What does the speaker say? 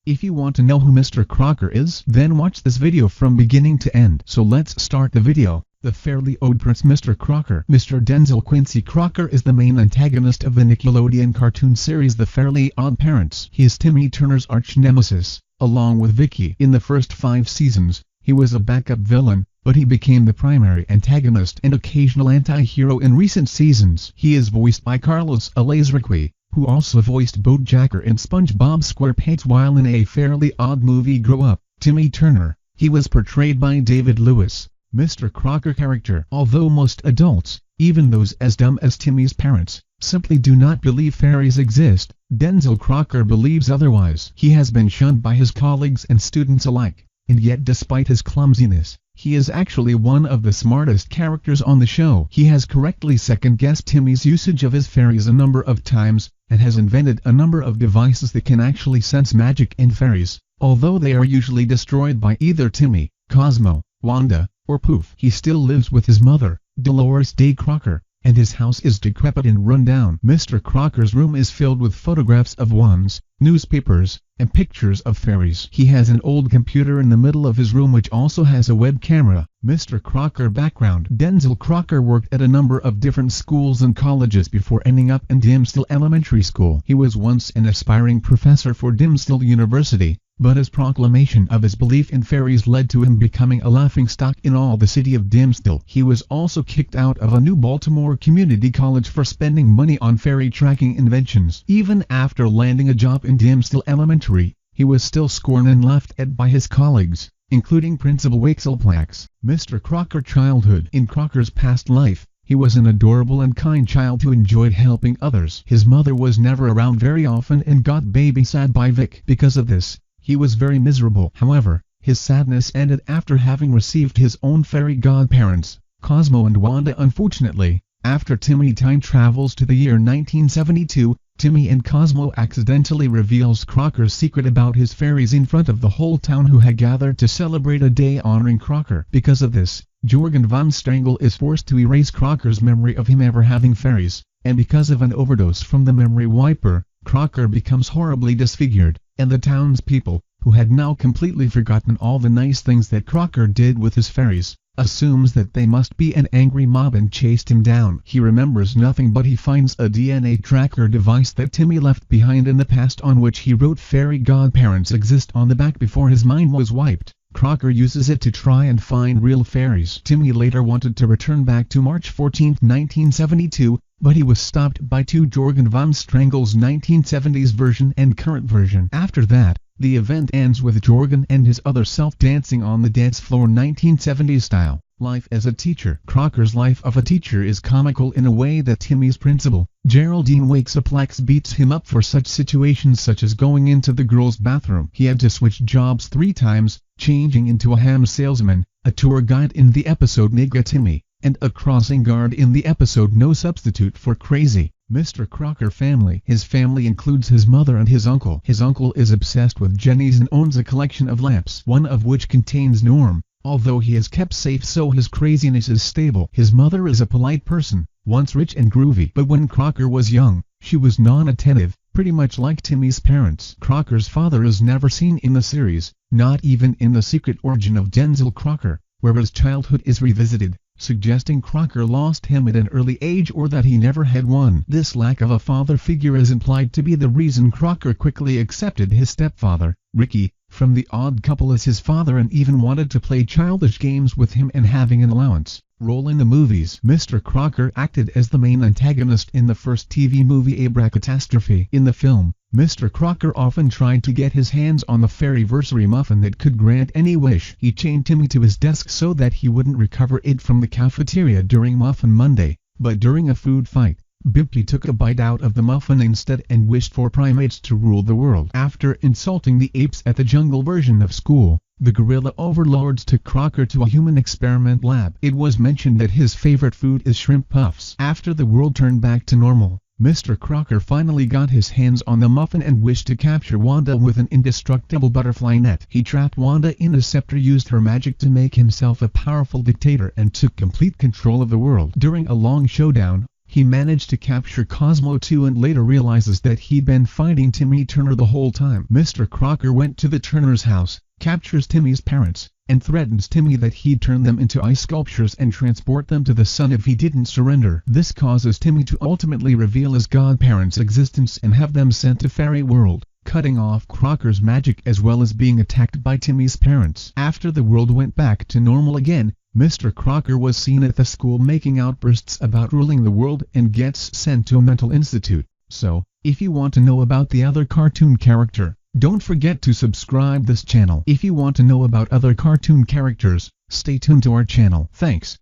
If you want to know who Mr. Crocker is, then watch this video from beginning to end. So let's start the video. The Fairly OddParents Mr. Crocker. Mr. Denzel Quincy Crocker is the main antagonist of the Nickelodeon cartoon series The Fairly OddParents. He is Timmy Turner's arch-nemesis, along with Vicky. In the first 5 seasons, he was a backup villain, but he became the primary antagonist and occasional anti-hero in recent seasons. He is voiced by Carlos Alazraqui, who also voiced Bojacker in SpongeBob SquarePants while in A Fairly Odd movie Grow Up. Timmy Turner. He was portrayed by David Lewis, Mr. Crocker character. Although most adults, even those as dumb as Timmy's parents, simply do not believe fairies exist, Denzel Crocker believes otherwise. He has been shunned by his colleagues and students alike, and yet despite his clumsiness, he is actually one of the smartest characters on the show. He has correctly second-guessed Timmy's usage of his fairies a number of times, and has invented a number of devices that can actually sense magic and fairies, although they are usually destroyed by either Timmy, Cosmo, Wanda, or Poof. He still lives with his mother, Dolores Day Crocker, and his house is decrepit and run down. Mr. Crocker's room is filled with photographs of wands, newspapers, and pictures of fairies. He has an old computer in the middle of his room which also has a web camera. Mr. Crocker background. Denzel Crocker worked at a number of different schools and colleges before ending up in Dimstill Elementary School. He was once an aspiring professor for Dimstill University, but his proclamation of his belief in fairies led to him becoming a laughingstock in all the city of Dimstill. He was also kicked out of a New Baltimore community college for spending money on fairy tracking inventions. Even after landing a job in Dimstill Elementary, he was still scorned and laughed at by his colleagues, including Principal Waxelplax. Mr. Crocker childhood. In Crocker's past life, he was an adorable and kind child who enjoyed helping others. His mother was never around very often and got babysat by Vic. Because of this, he was very miserable. However, his sadness ended after having received his own fairy godparents, Cosmo and Wanda. Unfortunately, after Timmy time travels to the year 1972, Timmy and Cosmo accidentally reveals Crocker's secret about his fairies in front of the whole town who had gathered to celebrate a day honoring Crocker. Because of this, Jorgen von Strangle is forced to erase Crocker's memory of him ever having fairies, and because of an overdose from the memory wiper, Crocker becomes horribly disfigured, and the townspeople, who had now completely forgotten all the nice things that Crocker did with his fairies, assumes that they must be an angry mob and chased him down. He remembers nothing, but he finds a DNA tracker device that Timmy left behind in the past on which he wrote fairy godparents exist on the back before his mind was wiped. Crocker uses it to try and find real fairies. Timmy later wanted to return back to March 14, 1972, but he was stopped by Jorgen von Strangle's 1970s version and current version. After that, the event ends with Jorgen and his other self dancing on the dance floor 1970s style. Life as a teacher. Crocker's life of a teacher is comical in a way that Timmy's principal, Geraldine Waxelplax, beats him up for such situations such as going into the girls' bathroom. He had to switch jobs 3 times, changing into a ham salesman, a tour guide in the episode Nigga Timmy, and a crossing guard in the episode No Substitute for Crazy. Mr. Crocker Family. His family includes his mother and his uncle. His uncle is obsessed with Jennies and owns a collection of lamps, one of which contains Norm, although he is kept safe so his craziness is stable. His mother is a polite person, once rich and groovy, but when Crocker was young, she was non-attentive, pretty much like Timmy's parents. Crocker's father is never seen in the series, not even in The Secret Origin of Denzel Crocker, where his childhood is revisited, suggesting Crocker lost him at an early age or that he never had one. This lack of a father figure is implied to be the reason Crocker quickly accepted his stepfather, Ricky, from The Odd Couple as his father and even wanted to play childish games with him and having an allowance role in the movies. Mr. Crocker acted as the main antagonist in the first TV movie Abracatastrophe. In the film, Mr. Crocker often tried to get his hands on the fairyversary muffin that could grant any wish. He chained Timmy to his desk so that he wouldn't recover it from the cafeteria during Muffin Monday, but during a food fight, Bimpy took a bite out of the muffin instead and wished for primates to rule the world. After insulting the apes at the jungle version of school, the gorilla overlords took Crocker to a human experiment lab. It was mentioned that his favorite food is shrimp puffs. After the world turned back to normal, Mr. Crocker finally got his hands on the muffin and wished to capture Wanda with an indestructible butterfly net. He trapped Wanda in a scepter, used her magic to make himself a powerful dictator, and took complete control of the world. During a long showdown, He managed to capture Cosmo too and later realizes that he'd been fighting Timmy Turner the whole time. Mr. Crocker went to the Turner's house, captures Timmy's parents, and threatens Timmy that he'd turn them into ice sculptures and transport them to the sun if he didn't surrender. This causes Timmy to ultimately reveal his godparents' existence and have them sent to Fairy World, cutting off Crocker's magic as well as being attacked by Timmy's parents. After the world went back to normal again, Mr. Crocker was seen at the school making outbursts about ruling the world and gets sent to a mental institute. So, if you want to know about the other cartoon character, don't forget to subscribe this channel. If you want to know about other cartoon characters, stay tuned to our channel. Thanks.